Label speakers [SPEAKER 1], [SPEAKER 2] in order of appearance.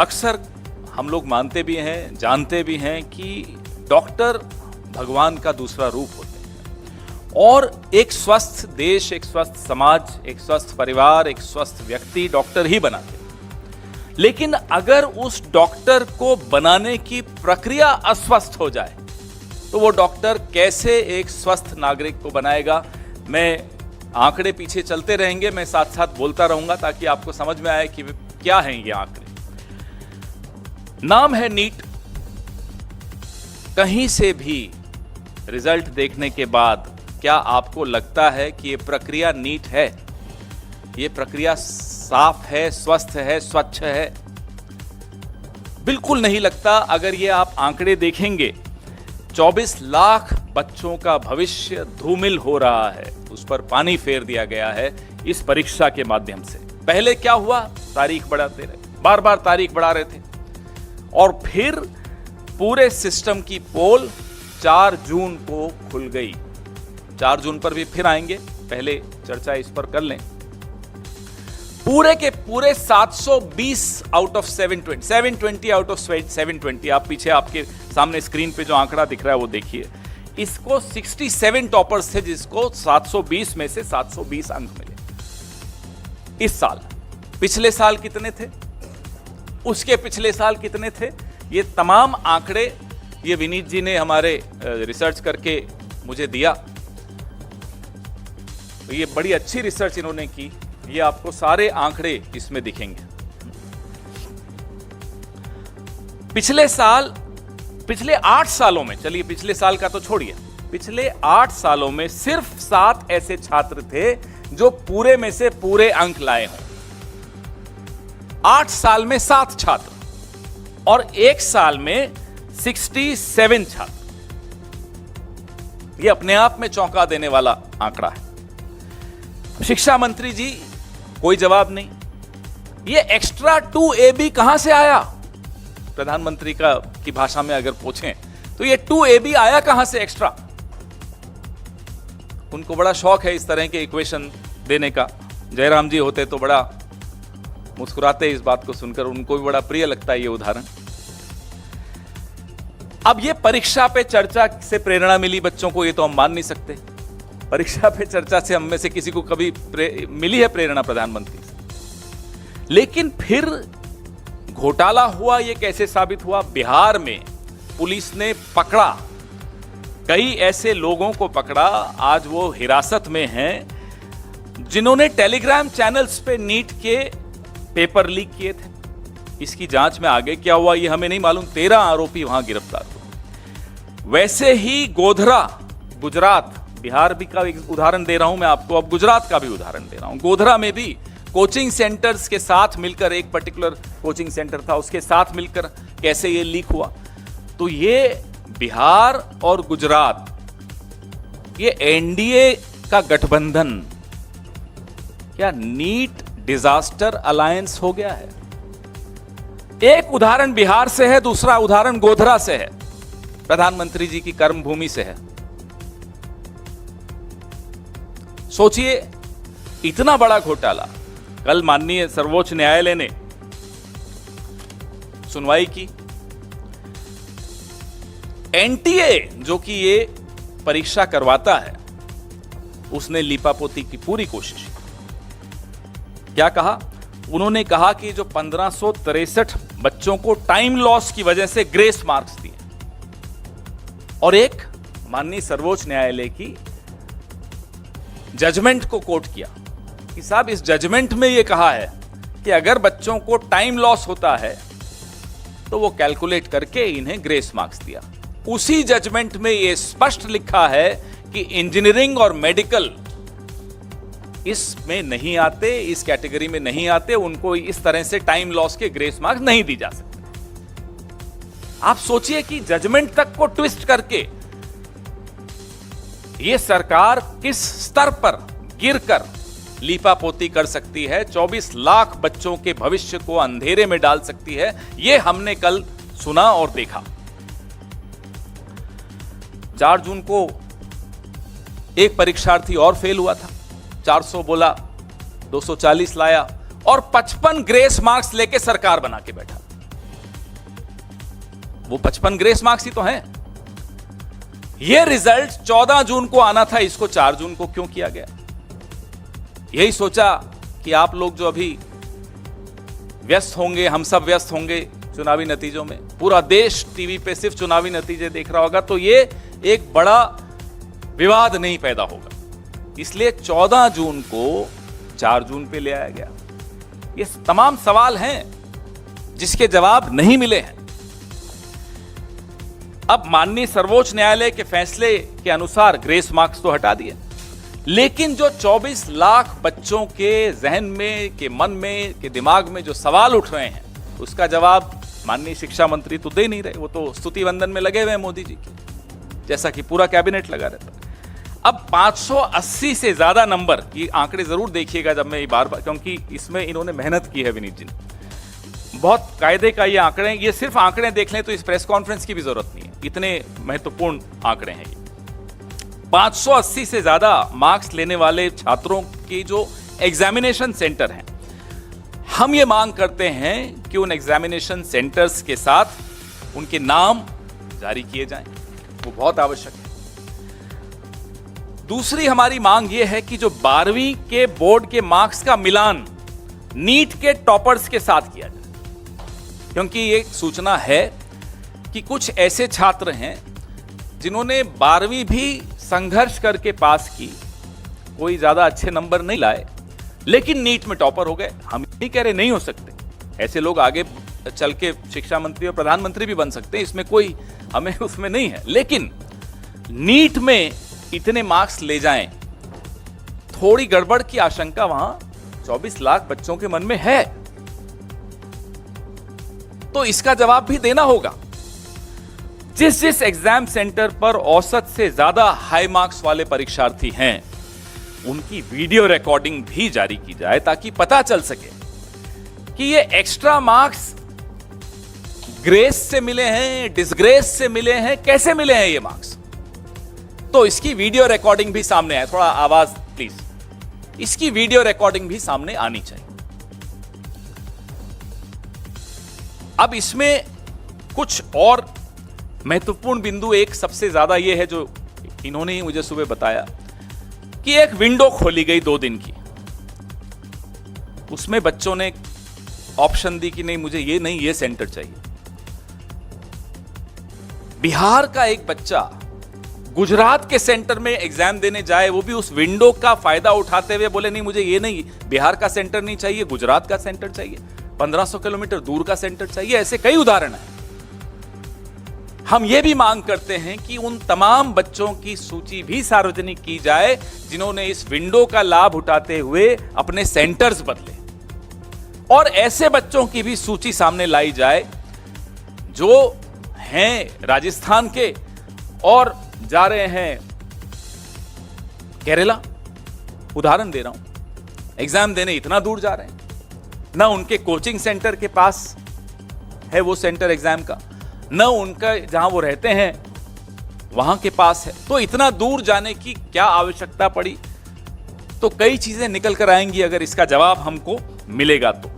[SPEAKER 1] अक्सर हम लोग मानते भी हैं, जानते भी हैं कि डॉक्टर भगवान का दूसरा रूप होते हैं और एक स्वस्थ देश, एक स्वस्थ समाज, एक स्वस्थ परिवार, एक स्वस्थ व्यक्ति डॉक्टर ही बनाते हैं। लेकिन अगर उस डॉक्टर को बनाने की प्रक्रिया अस्वस्थ हो जाए तो वो डॉक्टर कैसे एक स्वस्थ नागरिक को बनाएगा? मैं आंकड़े पीछे चलते रहेंगे, मैं साथ साथ बोलता रहूंगा ताकि आपको समझ में आए कि क्या हैं ये आंकड़े। नाम है नीट। कहीं से भी रिजल्ट देखने के बाद क्या आपको लगता है कि ये प्रक्रिया नीट है, ये प्रक्रिया साफ है, स्वस्थ है, स्वच्छ है? बिल्कुल नहीं लगता। अगर ये आप आंकड़े देखेंगे, 24 लाख बच्चों का भविष्य धूमिल हो रहा है, उस पर पानी फेर दिया गया है इस परीक्षा के माध्यम से। पहले क्या हुआ? तारीख बढ़ाते रहे, बार बार तारीख बढ़ा रहे थे और फिर पूरे सिस्टम की पोल 4 जून को खुल गई। 4 जून पर भी फिर आएंगे, पहले चर्चा इस पर कर लें। पूरे के पूरे 720 आउट ऑफ 720, 720 आउट ऑफ 720, आप पीछे आपके सामने स्क्रीन पे जो आंकड़ा दिख रहा है वो देखिए। इसको 67 टॉपर्स थे जिसको 720 में से 720 अंक मिले इस साल। पिछले साल कितने थे? उसके पिछले साल कितने थे? ये तमाम आंकड़े ये विनीत जी ने हमारे रिसर्च करके मुझे दिया। तो ये बड़ी अच्छी रिसर्च इन्होंने की, ये आपको सारे आंकड़े इसमें दिखेंगे। पिछले 8 सालों में, चलिए पिछले साल का तो छोड़िए, पिछले 8 सालों में सिर्फ 7 ऐसे छात्र थे जो पूरे में से पूरे अंक लाए हों। 8 साल में 7 छात्र और 1 साल में 67 छात्र। यह अपने आप में चौंका देने वाला आंकड़ा है। शिक्षा मंत्री जी कोई जवाब नहीं। यह एक्स्ट्रा 2AB कहां से आया? प्रधानमंत्री की भाषा में अगर पूछें तो ये 2AB आया कहां से एक्स्ट्रा? उनको बड़ा शौक है इस तरह के इक्वेशन देने का। जयराम जी होते तो बड़ा मुस्कुराते इस बात को सुनकर, उनको भी बड़ा प्रिय लगता है ये उदाहरण। अब ये परीक्षा पे चर्चा से प्रेरणा मिली बच्चों को, ये तो हम मान नहीं सकते। परीक्षा पे चर्चा से हम में से किसी को कभी मिली है प्रेरणा प्रधानमंत्री से? लेकिन फिर घोटाला हुआ। ये कैसे साबित हुआ? बिहार में पुलिस ने पकड़ा, कई ऐसे लोगों को पकड़ा, आज वो हिरासत में हैं, जिन्होंने टेलीग्राम चैनल्स पे नीट के पेपर लीक किए थे। इसकी जांच में आगे क्या हुआ ये हमें नहीं मालूम। 13 आरोपी वहां गिरफ्तार हुए। वैसे ही गोधरा, गुजरात, बिहार भी का एक उदाहरण दे रहा हूं मैं आपको, अब गुजरात का भी उदाहरण दे रहा हूं। गोधरा में भी कोचिंग सेंटर्स के साथ मिलकर, एक पर्टिकुलर कोचिंग सेंटर था, उसके साथ मिलकर कैसे ये लीक हुआ। तो ये बिहार और गुजरात, ये एनडीए का गठबंधन क्या नीट डिजास्टर अलायंस हो गया है? एक उदाहरण बिहार से है, दूसरा उदाहरण गोधरा से है, प्रधानमंत्री जी की कर्मभूमि से है। सोचिए, इतना बड़ा घोटाला। कल माननीय सर्वोच्च न्यायालय ने सुनवाई की। एनटीए जो कि ये परीक्षा करवाता है, उसने लीपापोती की पूरी कोशिश की। क्या कहा? उन्होंने कहा कि जो 1563 बच्चों को टाइम लॉस की वजह से ग्रेस मार्क्स दिए, और एक माननीय सर्वोच्च न्यायालय की जजमेंट को कोट किया कि साहब इस जजमेंट में यह कहा है कि अगर बच्चों को टाइम लॉस होता है तो वो कैलकुलेट करके इन्हें ग्रेस मार्क्स दिया। उसी जजमेंट में यह स्पष्ट लिखा है कि इंजीनियरिंग और मेडिकल इसमें नहीं आते, इस कैटेगरी में नहीं आते, उनको इस तरह से टाइम लॉस के ग्रेस मार्क्स नहीं दी जा सकते। आप सोचिए कि जजमेंट तक को ट्विस्ट करके यह सरकार किस स्तर पर गिरकर लीपापोती कर सकती है, 24 लाख बच्चों के भविष्य को अंधेरे में डाल सकती है। यह हमने कल सुना और देखा। 4 जून को एक परीक्षार्थी और फेल हुआ था, 400 बोला, 240 लाया और 55 ग्रेस मार्क्स लेके सरकार बना के बैठा। वो 55 ग्रेस मार्क्स ही तो हैं। ये रिजल्ट 14 जून को आना था, इसको 4 जून को क्यों किया गया? यही सोचा कि आप लोग जो अभी व्यस्त होंगे, हम सब व्यस्त होंगे चुनावी नतीजों में, पूरा देश टीवी पे सिर्फ चुनावी नतीजे देख रहा होगा, तो ये एक बड़ा विवाद नहीं पैदा होगा, इसलिए 14 जून को 4 जून पे ले आया गया। ये तमाम सवाल हैं जिसके जवाब नहीं मिले हैं। अब माननीय सर्वोच्च न्यायालय के फैसले के अनुसार ग्रेस मार्क्स तो हटा दिए, लेकिन जो 24 लाख बच्चों के जहन में, के मन में, के दिमाग में जो सवाल उठ रहे हैं, उसका जवाब माननीय शिक्षा मंत्री तो दे नहीं रहे। वो तो स्तुति वंदन में लगे हुए हैं मोदी जी के, जैसा कि पूरा कैबिनेट लगा रहता है। अब 580 से ज्यादा नंबर, ये आंकड़े जरूर देखिएगा जब मैं बार बार, क्योंकि इसमें इन्होंने मेहनत की है विनीत जी ने, बहुत कायदे का ये आंकड़े, ये सिर्फ आंकड़े देख लें तो इस प्रेस कॉन्फ्रेंस की भी जरूरत नहीं है, इतने महत्वपूर्ण आंकड़े हैं ये। 580 से ज्यादा मार्क्स लेने वाले छात्रों की जो एग्जामिनेशन सेंटर हैं, हम ये मांग करते हैं कि उन एग्जामिनेशन सेंटर्स के साथ उनके नाम जारी किए जाएं, वो बहुत आवश्यक है। दूसरी हमारी मांग ये है कि जो 12वीं के बोर्ड के मार्क्स का मिलान नीट के टॉपर्स के साथ किया जाए, क्योंकि ये सूचना है कि कुछ ऐसे छात्र हैं जिन्होंने 12वीं भी संघर्ष करके पास की, कोई ज्यादा अच्छे नंबर नहीं लाए, लेकिन नीट में टॉपर हो गए। हम नहीं कह रहे नहीं हो सकते, ऐसे लोग आगे चल के शिक्षा मंत्री और प्रधानमंत्री भी बन सकते हैं, इसमें कोई हमें उसमें नहीं है, लेकिन नीट में इतने मार्क्स ले जाएं, थोड़ी गड़बड़ की आशंका वहां 24 लाख बच्चों के मन में है, तो इसका जवाब भी देना होगा। जिस जिस एग्जाम सेंटर पर औसत से ज्यादा हाई मार्क्स वाले परीक्षार्थी हैं, उनकी वीडियो रिकॉर्डिंग भी जारी की जाए, ताकि पता चल सके कि ये एक्स्ट्रा मार्क्स ग्रेस से मिले हैं, डिसग्रेस से मिले हैं, कैसे मिले हैं ये मार्क्स। तो इसकी वीडियो रिकॉर्डिंग भी सामने आए, थोड़ा आवाज प्लीज, इसकी वीडियो रिकॉर्डिंग भी सामने आनी चाहिए। अब इसमें कुछ और महत्वपूर्ण बिंदु, एक सबसे ज्यादा यह है जो इन्होंने ही मुझे सुबह बताया कि एक विंडो खोली गई 2 दिन की, उसमें बच्चों ने ऑप्शन दी कि नहीं मुझे ये नहीं, ये सेंटर चाहिए। बिहार का एक बच्चा गुजरात के सेंटर में एग्जाम देने जाए, वो भी उस विंडो का फायदा उठाते हुए बोले नहीं मुझे ये नहीं, बिहार का सेंटर नहीं चाहिए, गुजरात का सेंटर चाहिए, 1500 किलोमीटर दूर का सेंटर चाहिए। ऐसे कई उदाहरण हैं। हम ये भी मांग करते हैं कि उन तमाम बच्चों की सूची भी सार्वजनिक की जाए जिन्होंने इस विंडो का लाभ उठाते हुए अपने सेंटर्स बदले, और ऐसे बच्चों की भी सूची सामने लाई जाए जो हैं राजस्थान के और जा रहे हैं केरला, उदाहरण दे रहा हूं, एग्जाम देने इतना दूर जा रहे हैं, ना उनके कोचिंग सेंटर के पास है वो सेंटर एग्जाम का, न उनका जहां वो रहते हैं वहां के पास है, तो इतना दूर जाने की क्या आवश्यकता पड़ी। तो कई चीजें निकल कर आएंगी अगर इसका जवाब हमको मिलेगा तो।